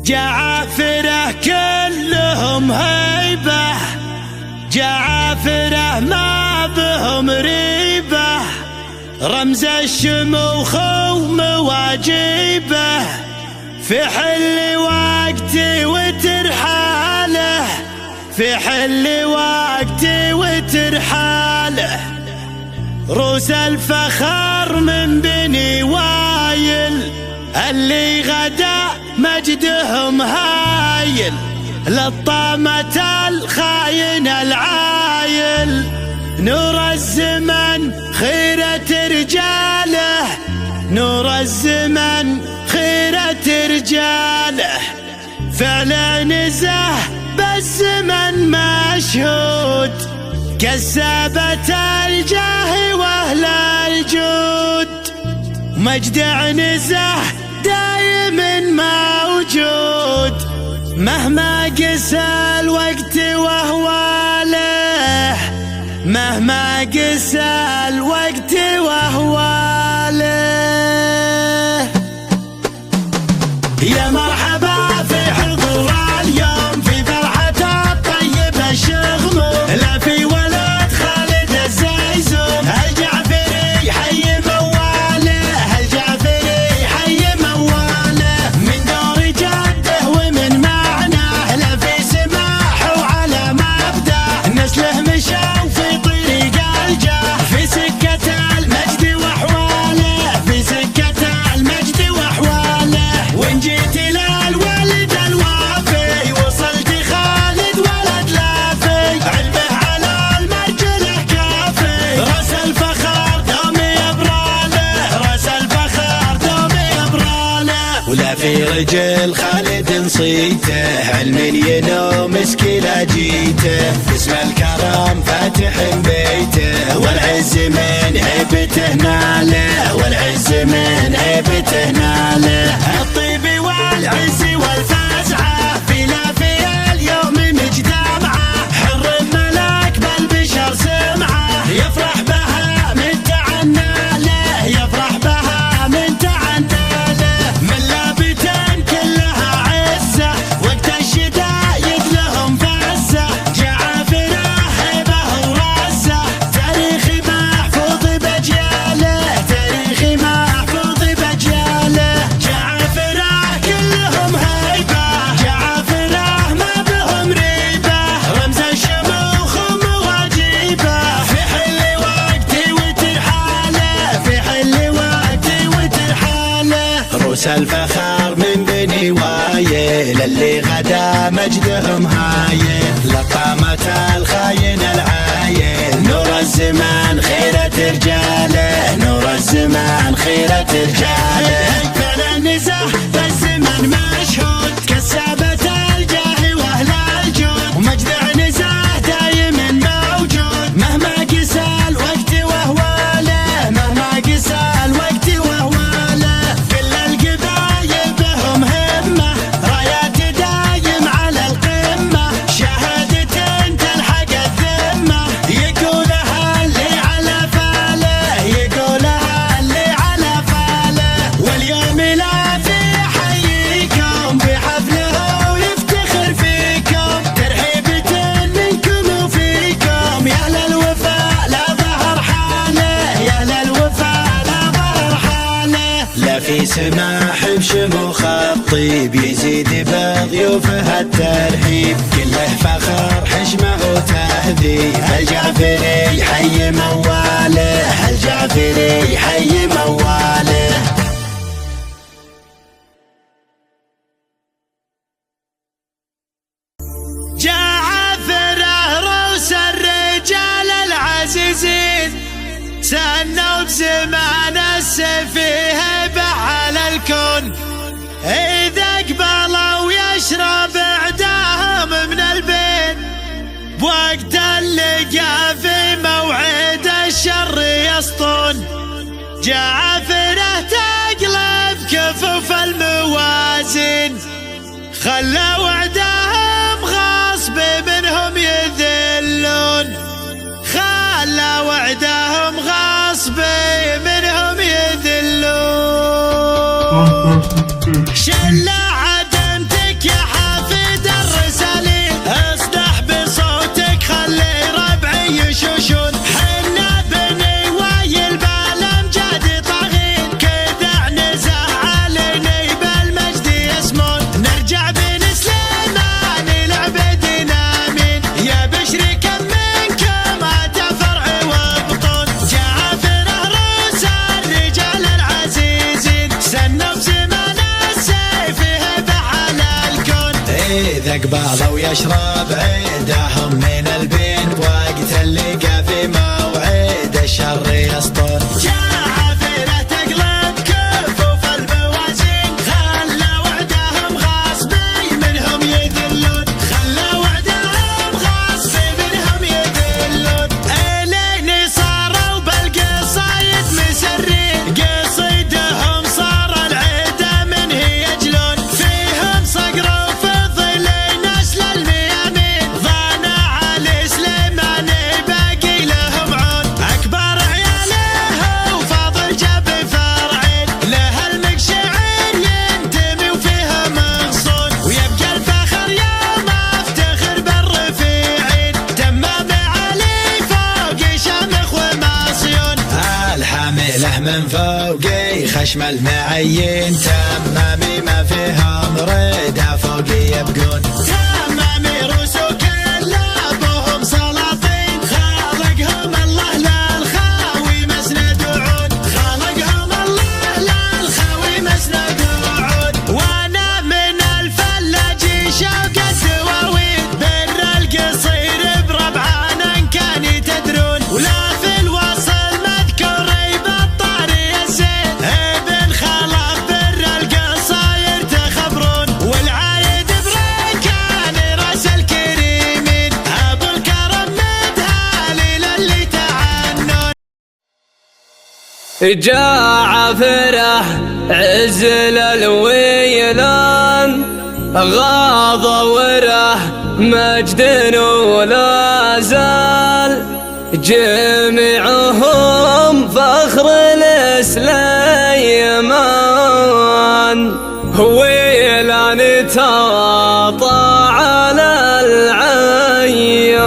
جعافره كلهم هيبة، جعافره ما بهم ريبة، رمز الشموخ ومواجيبه، في حل وقتي وترحاله، في حل وقتي وترحاله، روس الفخر من بني وايل، اللي غدا مجدهم هايل، للطامة الخاين العايل، نور الزمن خيرة رجاله، نور الزمن خيرة رجاله، فعل نزه بالزمن مشهود، كسابة الجاه واهل الجود، مجد عنزه دايم موجود، مهما قسى الوقت واهواله، مهما قسى الوقت واهواله. يا مرحبا في حضور اليوم، في فرحة الطيب الشغموم، لا في ولد خالد الزيزوم، الجعفري حي مواله، الجعفري حي مواله، من دور جده ومن معناه، لا في سماح وعلى مبدأ، نسله مشى في طريق الجاه، في سكة المجد واحواله، في سكة المجد واحواله، وان جيت للولد الوافي وصلت خالد ولد لافي، علمه على المرجله كافي، راس الفخر دوم يبراله، راس الفخر دوم يبراله، ولا في رجل خالد نصيته، علم ينوم مسكيله جيته، اسم الكرم فاتح بيته، والعز من هيبته ناله، والعز من هيبته ناله، الطيب والعز والفزعه، في لافي اليوم مجتمعه، حر ملاك بالبشر سمعه، يفرح بها من تعناله، يفرح بها من تعناله، من لابتن كلها عزه، وقت الشدايد لهم فزه، جعافره هيبه ورزه، تاريخي محفوظ بجياله، تاريخي محفوظ بجياله، جعافره كلهم هيبه، جعافره ما بهم ريبه، رمز الشموخ ومواجيبه، في حل وقتي وترحاله، في حل وقتي وترحاله، روس الفخر من بني وايل، اللي غدا مجدهم هايل، لطامة الخاين العايل، نور الزمان خيرة رجاله، نور الزمان خيرة رجاله، فعل النزه بالزمن مشهود، كسابة الجاه واهل الجود، ومجد عنزه دايم موجود، مهما قسى الوقت واهواله، مهما قسى الوقت واهواله، كل القبايل بهم همه، رايات دايم على القمه، شهادة تلحق الذمه، يقولها اللي على فاله، يقولها اللي على فاله، واليوم لا في حييكم بحفله ويفتخر فيكم، ترحيبة منكم وفيكم، يا اهل الوفاء لا ظهر حاله، يا اهل الوفاء لا ظهر حاله، لا في سماح بشموخ الطيب، يزيد بضيوفه الترحيب، كله فخر حشمه وتهذيب، الجعفري حي مواله، الجعفري حي مواله. جعافره روس الرجال العزيزين، سنوا بزمان السيف هيبة على الكون، إذا قبلوا يشرب عداهم من البين، بوقت اللقا في موعد الشر يسطون، جعافره تقلب كفوف الموازين، خلوا عداهم غصب منهم يذلون، خلوا وعدهم غصب منهم يذلون، شل عدم يقبض ويشرب عيدهم من البين بوقت اللقى في موعد الشر يسطر. جاء عافية تقلب كفوف الموازين خلى وعدهم غصبي منهم يذلون خلى وعدهم غصبي منهم يذلون الين صاروا بالقصايد مسرين قصيدهم صار العيدة من هي يجلون فيهم صقروا في ظل نسل الميامين ظانا علي سليماني باقي لهم عون أكبر عياله وفاضل جاب فرعين له المقشعين ينتمي وفيها مغصون ويبقى الفخر يوم افتخر بالرفيعين تمام علي فوقي شامخ ومصيون الحامله من فوقي خشم المعين تمامي ما فيهم ريده فوقي يبقون تمامي روسو كل ابوهم سلاطين خالقهم الله للخاوي مسند وعون خالقهم الله للخاوي مسند وعون وانا من الفلاجي شوق الدواوين بر القصير بربعانا ان كان تدرون ولا في الوصل مذكور بالطاري الزين ابن خلف بر القصاير تخبرون والعايد بركان راس الكريمين ابو الكرم مدهالي للي تعنون. جاء فرح عزل الويلان غاض وره مجد ولا زال جميعهم فخر السليمان ويلان تواطى على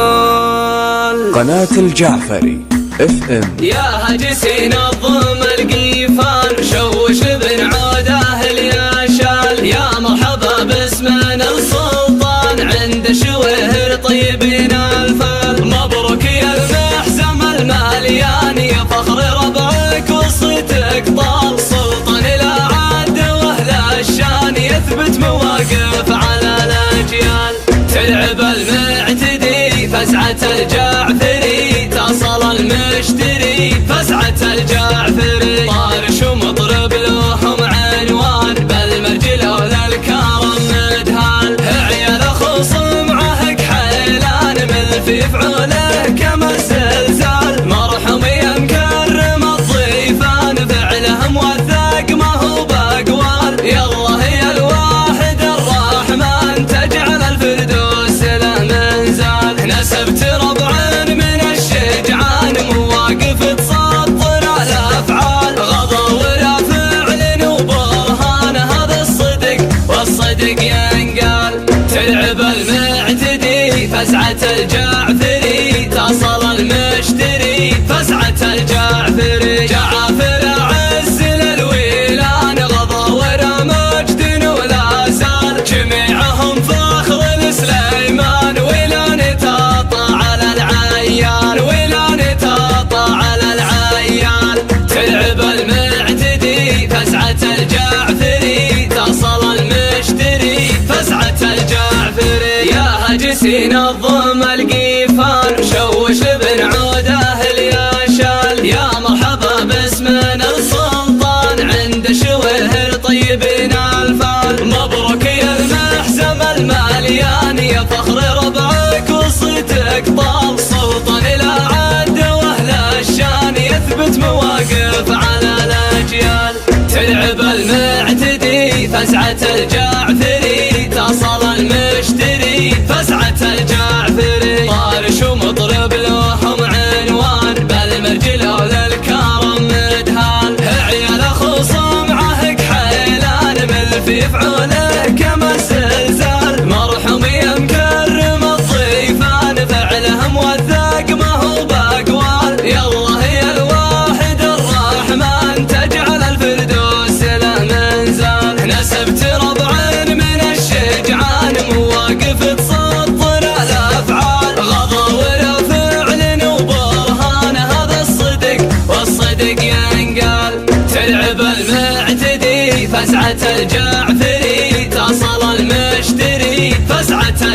العيال. قناة الجعفري FM. يا هجسين الضم القيفان شوش بن عوده الياشال يا مرحبا باسمنا السلطان عند شوهر طيبين الفال مبروك يا المحزم الماليان يا فخر ربعك وصيتك طال سلطان لا عاد واهل الشان يثبت مواقف على الاجيال تلعب المعتدي فزعة الجعفري تصل المشتري فزعة الجعفري طارش ومطرب لهم عنوان بالمرجل ولا الكرم مدهال عيال خصم عهك حيلان من في فعوله كما الزلزال مرحوم يا مكرم الضيفان فعلهم وثاق ما هو باقوال يالله يا الواحد الرحمن تجعل الفردوس له منزال نسبت ربع من الشجعان مواقف تسطر على افعال غضا ولا فعل وبرهان هذا الصدق والصدق ينقال تلعب المعتدي فزعة الجعفري تصل المشتري فزعة الجعفري جعفر عز للويلان غضا ورا مجد ولا زال جميعهم فخر السليمان ويلان تاطى على العيال ويلان تاطى على العيال تلعب المعتدي فزعة الجعفري تصل المشتري فزعة الجعفري يا هجسين الضم القيفان شوش بن عوده الياشال يا مرحبا باسمنا السلطان عند شوهر طيبين الفال مبروك يا المحزم الماليان يا فخر ربعك وصيتك طال سلطان لا عد واهل الشان يثبت مواقف على الاجيال تلعب المعتدي فزعة الجعفري تصل المشتري فزعة الجعفري طارش ومطرب لهم عنوان بالمرجل ولا الكرم مدهال عيال خصم عهك حيلان من في فعوله كما الزلزال مرحوم يا مكرم الضيفان فعلهم وثاق ما هو باقوال يالله يا الواحد الرحمن تجعل الفردوس له منزال نسبت ربع من الشجعان مواقف تسطر على افعال غضا ولا فعل وبرهان هذا الصدق والصدق ينقال تلعب المعتدي فزعة الجعفري تصل المشتري فزعة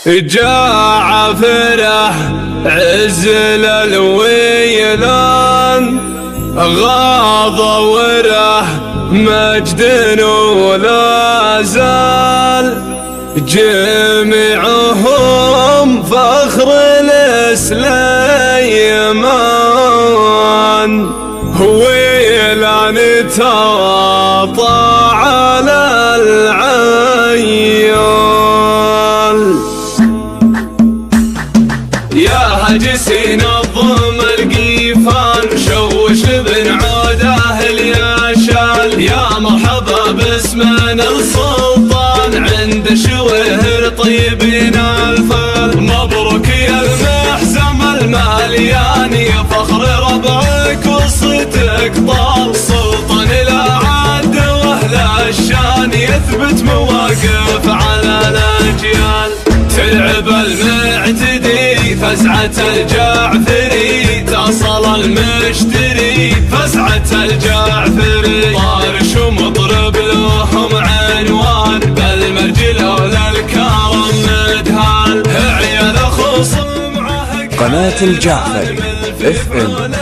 جاع فرح عز الويلان غاض ورح مجد ولا زال جميعهم فخر السليمان ويلان تواطى على العيال يا هجسي نظم القيفان شوش بن عوده الياشال يا مرحبا باسمنا السلطان عند شوهر طيبين الفال مبروك يا المحزم الماليان يا فخر ربعك وصيتك طال سلطان الأعد واهل الشان يثبت مواقف على الأجيال تلعب المعتدي فزعة الجعفري تصل المشتري فزعة الجعفري طارش ومضرب لهم عنوان بالمرجل وللكرم مدهال عيال خصم عهق قناة الجعفري FM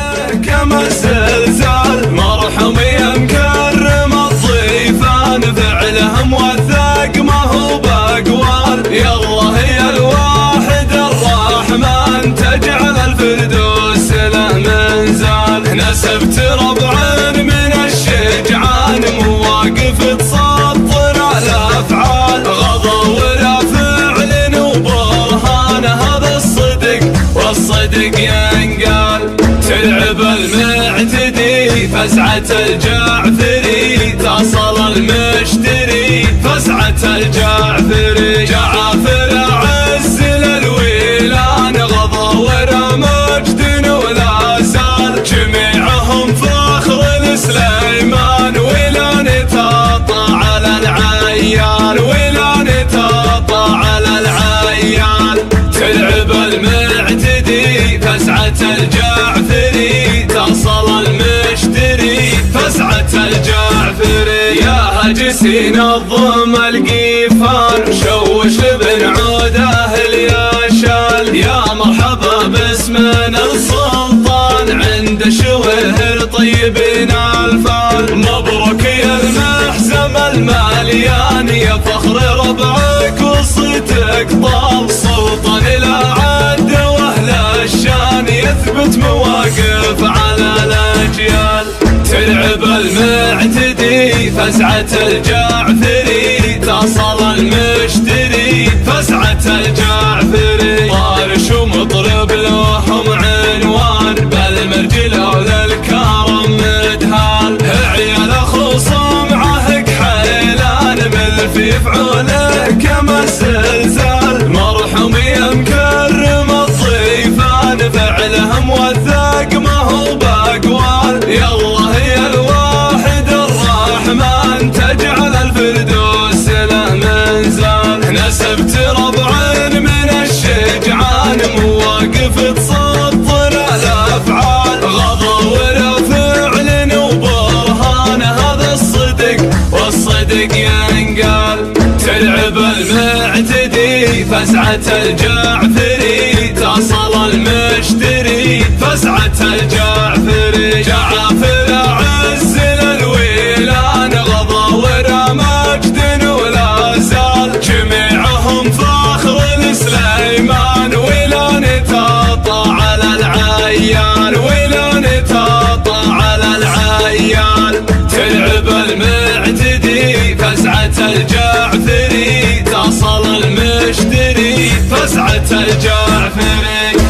كما الزلزال مرحوم يا مكرم الضيفان فعلهم وثاق ما هو باقوال يا الله يا الواحد الرحمن تجعل الفردوس له منزال نسبت ربعا من الشجعان مواقف تسطر على افعال غضا ولا فعل وبرهان هذا الصدق والصدق ينقال تلعب المعتدي فزعة الجعفري تصل المشتري فزعة الجعفري جعفر عز للويلان غضا ورا مجد ولا زال جميعهم فخر السليمان ولا نتاطى على العيال ولا نتاطى على العيال تلعب المعتدي فزعة الجعفري تصل المشتري فزعة الجعفري يا هجسي نظم القيفان شوش بن عوده الياشال يا مرحبا باسمنا السلطان عند شوهر طيبين الفال مبروك يا المحزم الماليان يا فخر ربعك وصيتك طال سلطان الأعد واهل الشان يثبت مواقف على الأجيال تلعب المعتدي فزعة الجعفري تصل المشتري فزعة الجعفري طارش ومضرب لهم عنوان بالمرجل وللكرم مدهال عيال خصم عهق حيلان في فعوله كما الزلزال مرحوم يا مكرم الضيفان فعلهم وثاق ما هو باقوال يا الله يا الواحد الرحمن تجعل الفردوس له منزال نسبت ربعا من الشجعان مواقف تسطر الافعال غضا ولا فعل وبرهان هذا الصدق والصدق ينقال تلعب المعتدي فزعة الجعفري تصل المشتري فزعة الجعفري جعفر عز للويلان غضا ورا مجد ولا زال جميعهم فخر السليمان ولا نتاطى على العيال ولا نتاطى على العيال تلعب المعتدي فزعة الجعفري تصل المشتري فزعة الجعفري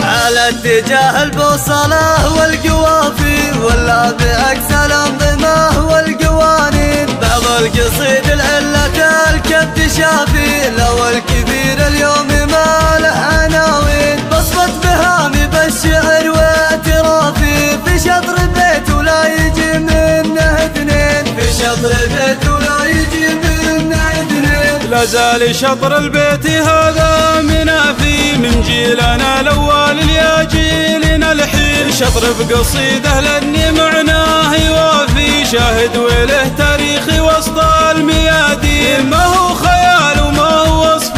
على اتجاه البوصلة والقوافي ولا بأقصى الأنظمة والقوانين بعض القصيد العلة الكبد شافي لو الكبير اليوم ما له عناوين بصمة بهامي بالشعر واعترافي في شطر البيت ولا يجي منه اثنين في شطر البيت ولا يجي منه اثنين لا زال شطر البيت هذا منافي من جيلنا الأول لجيلنا الحين شطر بقصيده لاني معناه يوافي، شاهد وله تاريخي وسط الميادين، ما هو خيال وما هو وصف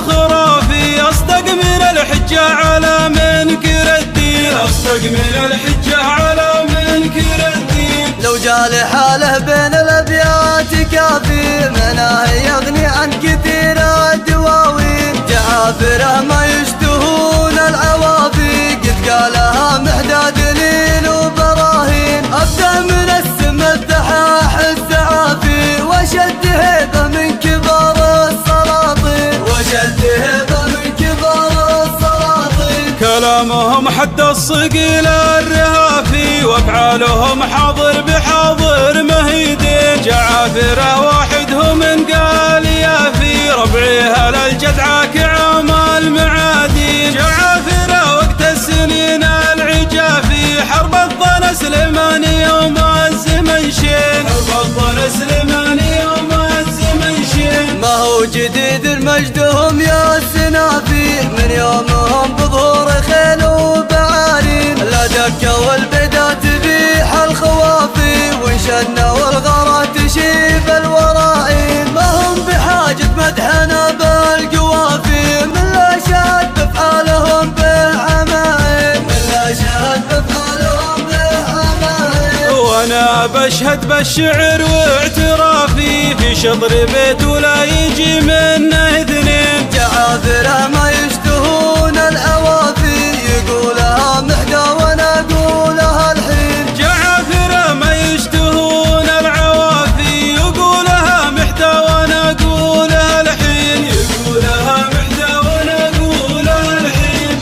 خرافي، اصدق من الحجة على منكر الدين، اصدق من الحجة على منكر الدين. لو جال حاله بين الابيات كافي، مناه يغني عن كثير الدواوين، جعافره ما يشتهون العوافي، قد قالها محدى دليل وبراهين، ابدا من السم الدحاح الزعافي، وشد هيبه من كبار السلاطين، وشد هيبه من كبار السلاطين. كلامهم حد الصقيل الرهافي، وافعالهم حاضر بحاضر مهيدين، جعافره واحدهم من قال يافي، ربعيها للجدعة كعام المعادين، جعافره وقت السنين العجافي، حرب الظن سليماني يوم الزمن شين، حرب الظن سليماني يوم الزمن شين. ما هو جديد مجدهم يا السنافي، من يومهم بظهور خيل وبعارين، لا دكة والبدا تبيح الخوافي، وانشنا والغرى تشيب الورائين، ما هم بحاجة مدحنا بالقوافي، من لا شهد بفعالهم بالعمايل، من لا شهد بفعالهم بالعمايل. وانا بشهد بالشعر واعترافي، في شطر بيت ولا يجي منه اثنين، جعافره ما يشتهون العوافي، يقولها محدى وانا اقولها الحين، جعافره ما يشتهون العوافي، يقولها محدى وانا اقولها الحين، يقولها محدى وانا اقولها الحين.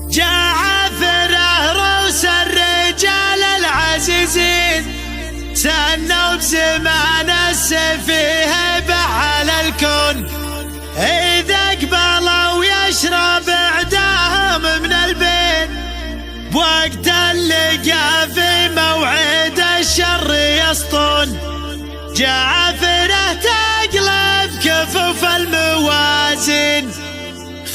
جعافره روس الرجال العزيزين، سنوا بزمان السيف هيبة على الكون، إذا قبلوا يشرب عداهم من البين، بوقت اللقا في موعد الشر يسطون، جعافره تقلب كفوف الموازين،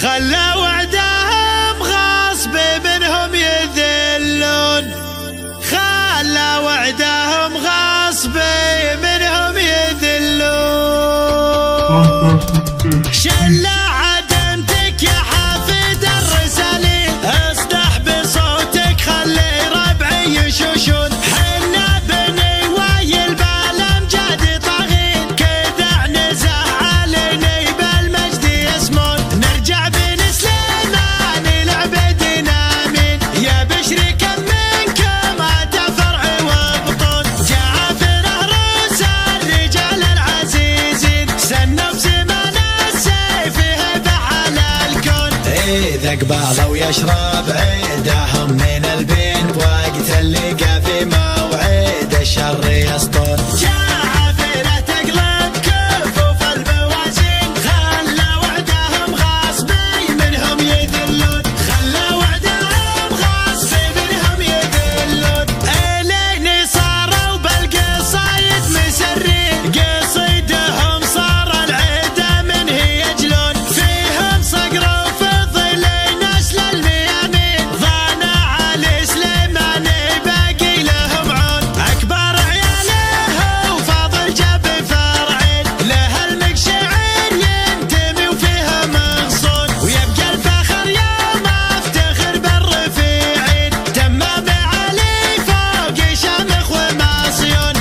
خلوا عداهم غصب منهم يذلون، خلوا وعدهم غصب منهم يذلون. شل عدمتك يا حافظ الرسالين، اصدح بصوتك خلي ربعي يشوشون، حنا بني وايل بالامجاد طاغين، كذا نزع عليني بالمجد يسمون، نرجع بن سليمان لعبدنا مين، يا بشري كم منكم اتى فرع وبطون، جعافره روس الرجال العزيزين، سنوا بزمان السيف هبه على الكون، إذا قبلوا يشرب عيدهم من البين، وقت اللقا في موعد الشر يسطون، جعافره تقلب كفوف الموازين، خلوا وعدهم غصبي منهم يذلون، خلوا وعدهم غصبي منهم يذلون، الين صاروا بالقصايد مسرين، قصيدهم صار العدا منه يجلون، فيهم صقروا في ظل نسل الميامين، ضانا علي سليماني باقي لهم عون، اكبر عياله وفاضل جاب فرعين، له المقشعين ينتمي وفيها مغصون، ويبقى الفخر يوم افتخر بالرفيعين، تمام علي فوقي شامخ ومصيون،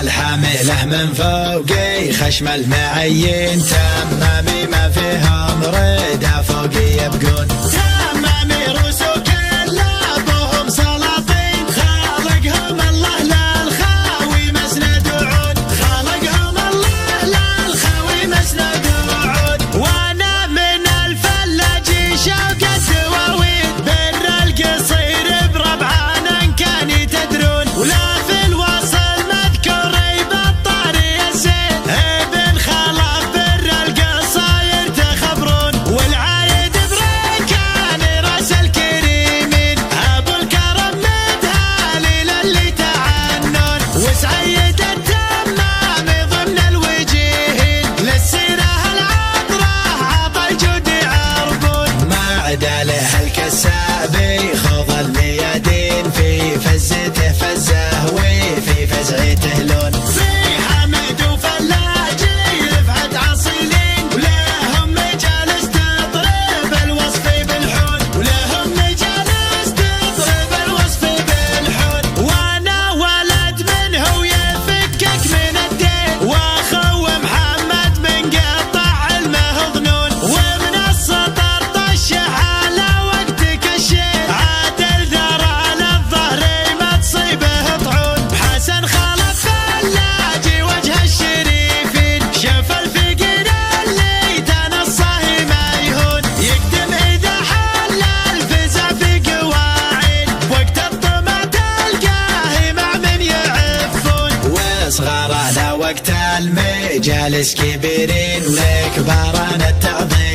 الحامله من فوقي خشم المعين، تمامي ما فيهم ريده فوقي يبقون، تمامي روسو كل ابوهم سلاطين، خالقهم الله للخاوي مسند عود، خالقهم الله للخاوي مسند عود، وانا من الفلاجي شوق الدواوين، بر القصير بربعان ان كان تدرون، ولا في الوصل مذكور بالطاري الزين، ابن خلف بر القصاير تخبرون، والعايد بركان راس الكيل المجالس كبيرين ولكبارنا التعظيم.